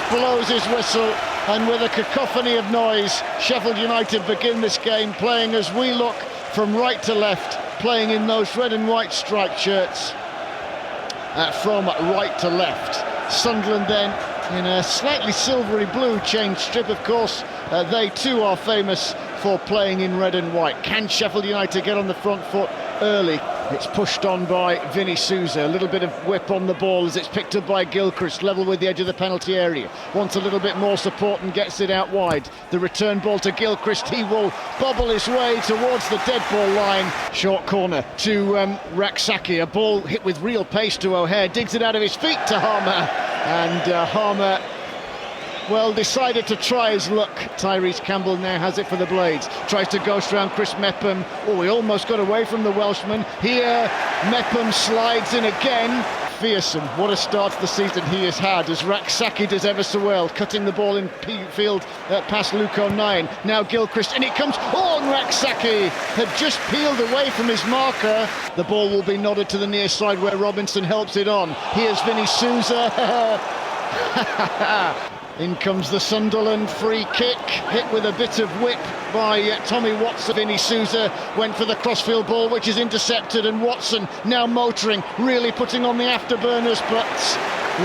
blows his whistle, and with a cacophony of noise, Sheffield United begin this game, playing as we look from right to left, playing in those red and white striped shirts from right to left. Sunderland then in a slightly silvery blue change strip. Of course, they too are famous for playing in red and white. Can Sheffield United get on the front foot early? It's pushed on by Vinny Souza. A little bit of whip on the ball as it's picked up by Gilchrist, level with the edge of the penalty area. Wants a little bit more support and gets it out wide. The return ball to Gilchrist. He will bobble his way towards the dead ball line. Short corner to Raksaki. A ball hit with real pace to O'Hare. Digs it out of his feet to Harmer. And Harmer, well, decided to try his luck. Tyrese Campbell now has it for the Blades. Tries to ghost round Chris Mepham. Oh, he almost got away from the Welshman. Here, Mepham slides in again. Fearsome, what a start to the season he has had, as Raksaki does ever so well, cutting the ball in field past Luke O'Nien. Now Gilchrist, and it comes on. Raksaki had just peeled away from his marker. The ball will be nodded to the near side where Robinson helps it on. Here's Vinny Souza. In comes the Sunderland free kick, hit with a bit of whip by Tommy Watson. Vinny Souza went for the crossfield ball, which is intercepted, and Watson now motoring, really putting on the afterburners, but,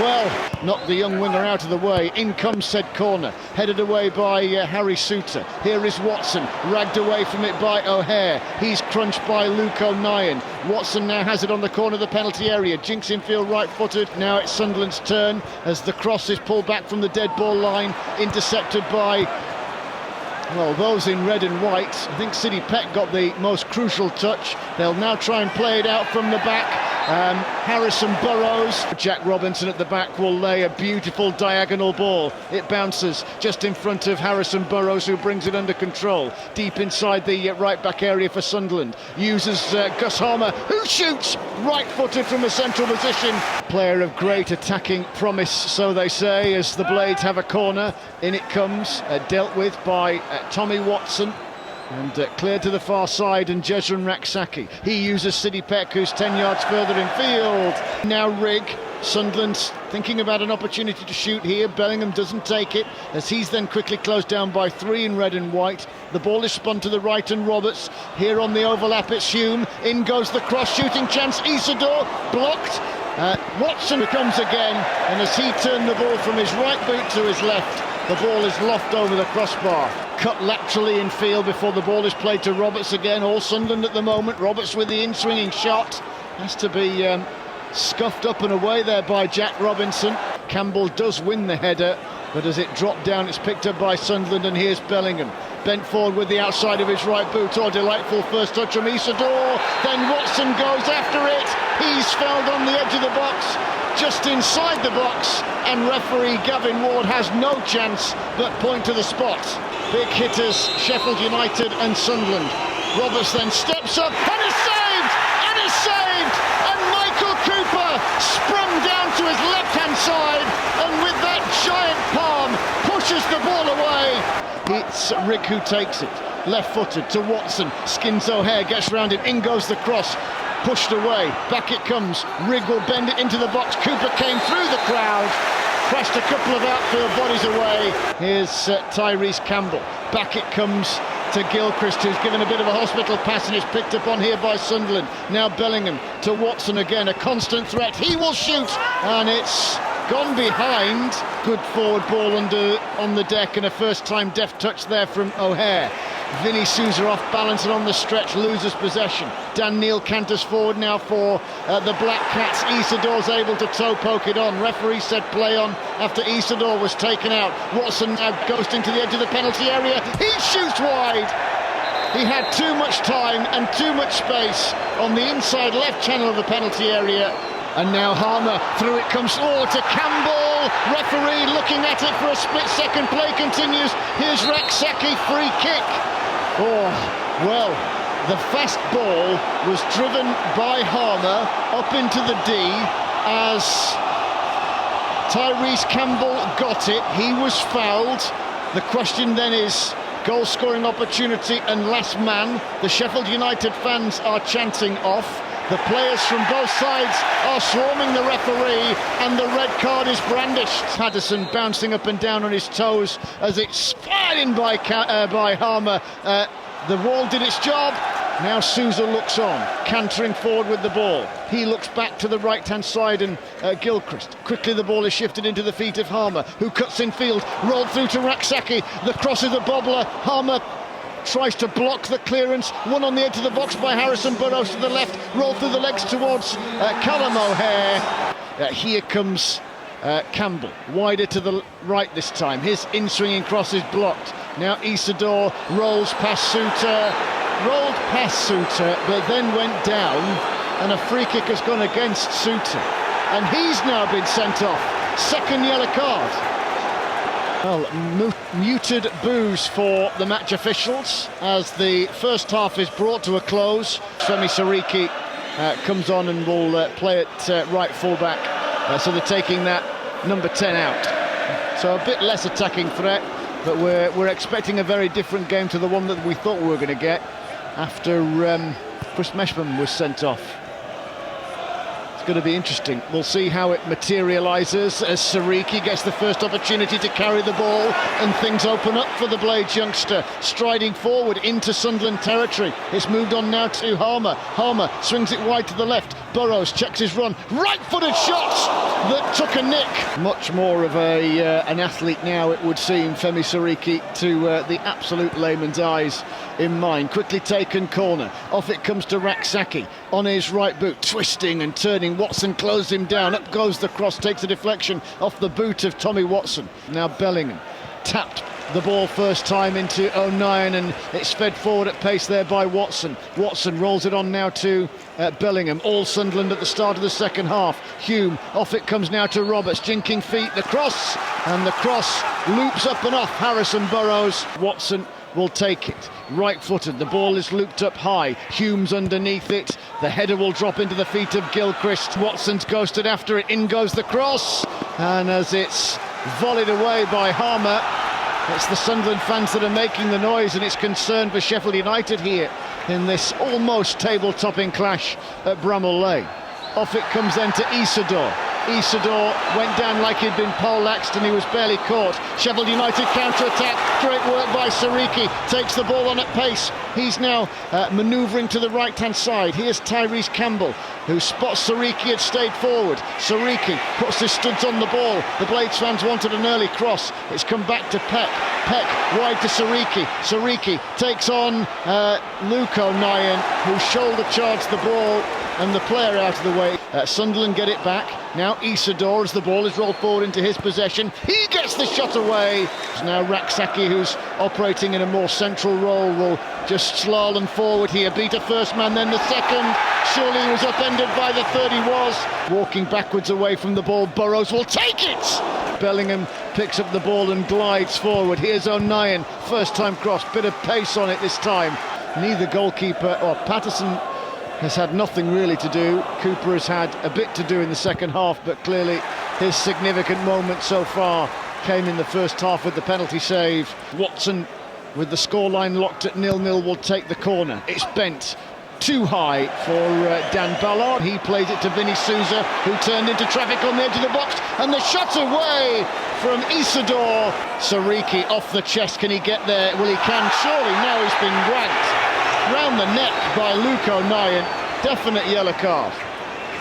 well, knocked the young winger out of the way. In comes said corner, headed away by Harry Suter. Here is Watson, ragged away from it by O'Hare. He's crunched by Luke O'Nien. Watson now has it on the corner of the penalty area. Jinks infield right-footed. Now it's Sunderland's turn as the cross is pulled back from the dead ball line, intercepted by, well, those in red and white. I think Sidney Peck got the most crucial touch. They'll now try and play it out from the back. Harrison Burrows. Jack Robinson at the back will lay a beautiful diagonal ball. It bounces just in front of Harrison Burrows, who brings it under control. Deep inside the right back area for Sunderland. Uses Gus Harmer, who shoots right-footed from a central position. Player of great attacking promise, so they say, as the Blades have a corner. In it comes, dealt with by Tommy Watson. And cleared to the far side, and Jezran Raksaki. He uses Sidney Peck, who's 10 yards further in field. Now Rigg. Sunderland's thinking about an opportunity to shoot here. Bellingham doesn't take it, as he's then quickly closed down by three in red and white. The ball is spun to the right, and Roberts. Here on the overlap, it's Hume. In goes the cross, shooting chance. Isidore blocked. Watson comes again, and as he turned the ball from his right boot to his left, the ball is lofted over the crossbar. Cut laterally in field before the ball is played to Roberts again. All Sunderland at the moment. Roberts with the in-swinging shot. Has to be scuffed up and away there by Jack Robinson. Campbell does win the header, but as it dropped down, it's picked up by Sunderland, and here's Bellingham. Bent forward with the outside of his right boot. Oh, delightful first touch from Isidore. Then Watson goes after it. He's fouled on the edge of the box, just inside the box, and referee Gavin Ward has no chance but point to the spot. Big hitters, Sheffield United and Sunderland. Roberts then steps up and is saved! And is saved! And Michael Cooper sprung down to his left-hand side, and with that giant palm pushes the ball away. It's Rigg who takes it, left-footed to Watson. Skins O'Hare, gets round it, in goes the cross. Pushed away, back it comes. Rigg will bend it into the box. Cooper came through the crowd, crashed a couple of outfield bodies away. Here's Tyrese Campbell. Back it comes to Gilchrist, who's given a bit of a hospital pass, and is picked up on here by Sunderland. Now Bellingham to Watson again, a constant threat. He will shoot, and it's gone behind. Good forward ball on the deck, and a first-time deft touch there from O'Hare. Vinny Souza off balance and on the stretch loses possession. Dan Neil canters forward now for the Black Cats. Isidore's able to toe poke it on. Referee said play on after Isidore was taken out. Watson now goes into the edge of the penalty area. He shoots wide. He had too much time and too much space on the inside left channel of the penalty area. And now Harmer, through it comes, to Campbell. Referee looking at it for a split second. Play continues. Here's Raksaki, free kick. Oh, well, the fast ball was driven by Harmer up into the D as Tyrese Campbell got it. He was fouled. The question then is goal-scoring opportunity and last man. The Sheffield United fans are chanting off. The players from both sides are swarming the referee, and the red card is brandished. Patterson bouncing up and down on his toes as it's fired in by Harmer. The wall did its job. Now Sousa looks on, cantering forward with the ball. He looks back to the right-hand side, and Gilchrist. Quickly the ball is shifted into the feet of Harmer, who cuts in field, rolled through to Raksaki. The cross is a bobbler. Harmer tries to block the clearance. One on the edge of the box by Harrison Burrows to the left, rolled through the legs towards Callum O'Hare. Here comes Campbell, wider to the right this time. His in-swinging cross is blocked. Now Isidore rolls past Suter, but then went down, and a free kick has gone against Suter, and he's now been sent off. Second yellow card. Well, muted boos for the match officials as the first half is brought to a close. Femi Sariki comes on and will play at right fullback, so they're taking that number 10 out. So a bit less attacking threat, but we're expecting a very different game to the one that we thought we were going to get after Chris Meshman was sent off. It's going to be interesting. We'll see how it materialises as Sariki gets the first opportunity to carry the ball, and things open up for the Blades youngster, striding forward into Sunderland territory. It's moved on now to Harmer. Harmer swings it wide to the left. Burrows checks his run, right-footed shot that took a nick. Much more of an athlete now, it would seem, Femi Sariki, to the absolute layman's eyes in mind. Quickly taken corner, off it comes to Raksaki on his right boot, twisting and turning. Watson closed him down, up goes the cross, takes a deflection off the boot of Tommy Watson. Now Bellingham tapped the ball first time into O'Nien, and it's fed forward at pace there by Watson. Watson rolls it on now to Bellingham. All Sunderland at the start of the second half. Hume, off it comes now to Roberts, jinking feet, the cross, and the cross loops up and off Harrison Burrows. Watson will take it, right-footed, the ball is looped up high, Hume's underneath it, the header will drop into the feet of Gilchrist. Watson's ghosted after it, in goes the cross, and as it's volleyed away by Harmer, it's the Sunderland fans that are making the noise, and it's concern for Sheffield United here in this almost table-topping clash at Bramall Lane. Off it comes then to Isidore. Isidore went down like he'd been poleaxed, and he was barely caught. Sheffield United counter-attack, great work by Sariki, takes the ball on at pace. He's now manoeuvring to the right-hand side. Here's Tyrese Campbell, who spots Sariki had stayed forward. Sariki puts his studs on the ball. The Blades fans wanted an early cross. It's come back to Peck. Peck wide to Sariki. Sariki takes on Luke O'Nien, who shoulder charged the ball, and the player out of the way. Sunderland get it back. Now Isidore, as the ball is rolled forward into his possession, he gets the shot away. Now Raksaki, who's operating in a more central role, will just slalom forward here, beat a first man, then the second. Surely he was upended by the third. He was walking backwards away from the ball. Burrows will take it. Bellingham picks up the ball and glides forward. Here's O'Nien, first time cross, bit of pace on it this time. Neither goalkeeper or Patterson has had nothing really to do. Cooper has had a bit to do in the second half, but clearly his significant moment so far came in the first half with the penalty save. Watson, with the scoreline locked at 0-0, will take the corner. It's bent too high for Dan Ballard. He plays it to Vinny Sousa, who turned into traffic on the edge of the box, and the shot away from Isidore. Sariki off the chest, can he get there? Well, he can, surely. Now he's been dragged round the neck by Luke O'Nien. Definite yellow card.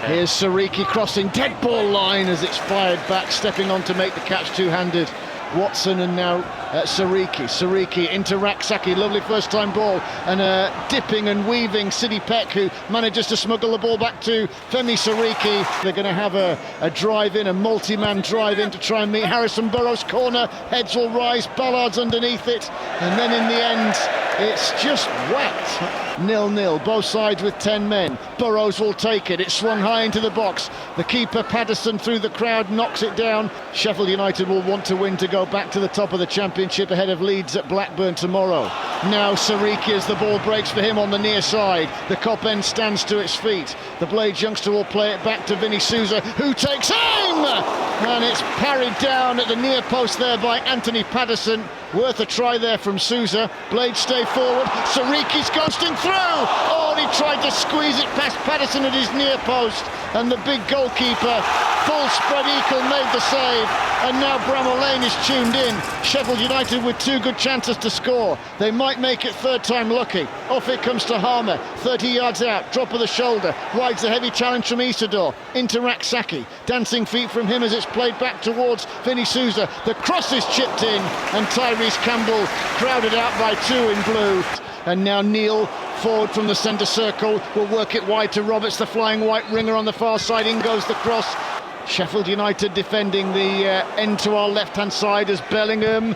Here's Sariki crossing dead ball line as it's fired back, stepping on to make the catch two-handed. Watson and now Sariki into Raksaki, lovely first time ball, and dipping and weaving Siddy Peck, who manages to smuggle the ball back to Femi Sariki. They're going to have a drive in, a multi-man drive in to try and meet Harrison Burrows. Corner, heads will rise, Ballard's underneath it, and then in the end it's just whacked. 0-0, both sides with 10 men. Burrows will take it, it's swung high into the box. The keeper Patterson through the crowd knocks it down. Sheffield United will want to win to go back to the top of the Championship ahead of Leeds at Blackburn tomorrow. Now Sariki, as the ball breaks for him on the near side. The Cop end stands to its feet. The Blades youngster will play it back to Vinny Souza, who takes aim! And it's parried down at the near post there by Anthony Patterson. Worth a try there from Souza. Blades stay forward. Sariki's ghosting through! Oh, and he tried to squeeze it past Patterson at his near post. And the big goalkeeper, full spread eagle, made the save. And now Bramall Lane is tuned in. Sheffield United with 2 good chances to score. They might make it third time lucky. Off it comes to Harmer, 30 yards out, drop of the shoulder, rides a heavy challenge from Isidore, into Raksaki, dancing feet from him as it's played back towards Vinny Souza. The cross is chipped in, and Tyrese Campbell crowded out by 2 in blue. And now Neil, forward from the centre circle, will work it wide to Roberts, the flying white ringer on the far side. In goes the cross. Sheffield United defending the end to our left-hand side as Bellingham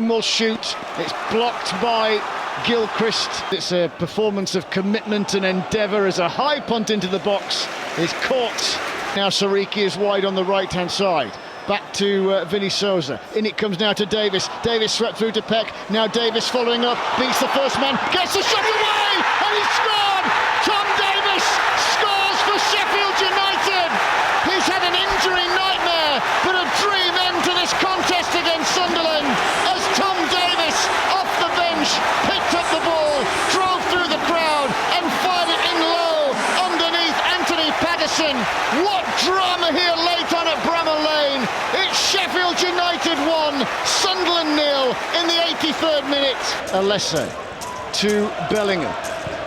will shoot. It's blocked by Gilchrist. It's a performance of commitment and endeavour as a high punt into the box is caught. Now Sariki is wide on the right-hand side. Back to Vinny Souza. In it comes now to Davis. Davis swept through to Peck. Now Davis following up, beats the first man, gets the shot away, and he scored! Tom Davis scores for Sheffield United! He's had an injury nightmare, but a dream end to this contest against Sunderland as Tom Davis, off the bench, picked up the ball, drove through the crowd and fired it in low underneath Anthony Patterson. What drama here late on at Bramall Lane. It's Sheffield United 1, Sunderland 0 in the 83rd minute. Alesse to Bellingham.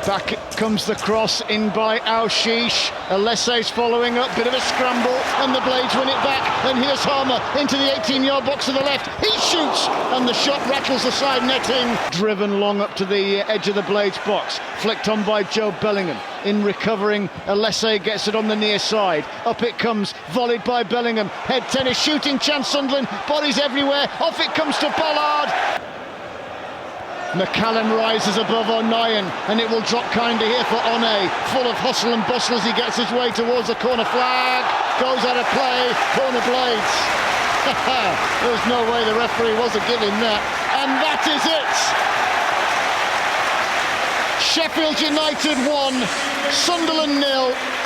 Back comes the cross in by Al-Shish. Alesse's following up, bit of a scramble, and the Blades win it back. And here's Harmer into the 18-yard box to the left. He shoots, and the shot rattles the side netting. Driven long up to the edge of the Blades box. Flicked on by Joe Bellingham. In recovering, Alesse gets it on the near side. Up it comes, volleyed by Bellingham. Head tennis, shooting chance Sunderland. Bodies everywhere. Off it comes to Bollard. McCallum rises above O'Nien, and it will drop kindly here for One, full of hustle and bustle as he gets his way towards the corner flag. Goes out of play, corner Blades. There was no way the referee wasn't giving that. And that is it. Sheffield United 1, Sunderland 0.